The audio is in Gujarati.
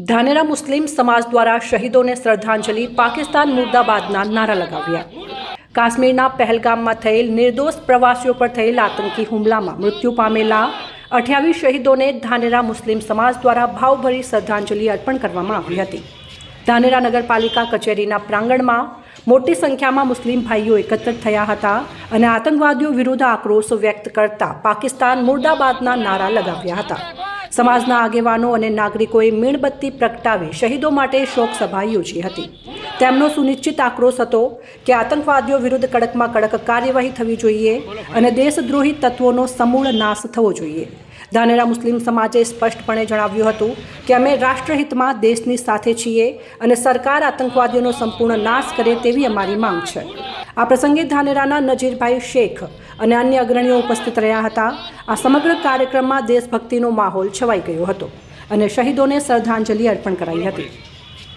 ધાનેરા મુસ્લિમ સમાજ દ્વારા શહીદોને શ્રદ્ધાંજલિ, પાકિસ્તાન મુર્દાબાદના નારા લગાવ્યા। કાશ્મીરના પહેલગામમાં થયેલ નિર્દોષ પ્રવાસીઓ પર થયેલ આતંકી હુમલામાં મૃત્યુ પામેલા 28 શહીદોને ધાનેરા મુસ્લિમ સમાજ દ્વારા ભાવભરી શ્રદ્ધાંજલિ અર્પણ કરવામાં આવી હતી। ધાનેરા નગરપાલિકા કચેરીના પ્રાંગણમાં મોટી સંખ્યામાં મુસ્લિમ ભાઈઓ એકત્ર થયા હતા અને આતંકવાદીઓ વિરુદ્ધ આક્રોશ વ્યક્ત કરતા પાકિસ્તાન મુર્દાબાદના નારા લગાવ્યા હતા। સમાજના આગેવાનો અને નાગરિકોએ મીણબત્તી પ્રગટાવી શહીદો માટે શોક સભા યોજી હતી। તેમનો સુનિશ્ચિત આક્રોશ હતો કે આતંકવાદીઓ વિરુદ્ધ કડકમાં કડક કાર્યવાહી થવી જોઈએ અને દેશદ્રોહી તત્વોનો સમૂળ નાશ થવો જોઈએ। ધાનેરા મુસ્લિમ સમાજે સ્પષ્ટપણે જણાવ્યું હતું કે અમે રાષ્ટ્રહિતમાં દેશની સાથે છીએ અને સરકાર આતંકવાદીઓનો સંપૂર્ણ નાશ કરે તેવી અમારી માંગ છે। આ પ્રસંગે ધાનેરાના નજીરભાઈ શેખ અને અન્ય અગ્રણીઓ ઉપસ્થિત રહ્યા હતા। આ સમગ્ર કાર્યક્રમમાં દેશભક્તિનો માહોલ છવાઈ ગયો હતો અને શહીદોને શ્રદ્ધાંજલિ અર્પણ કરાઈ હતી।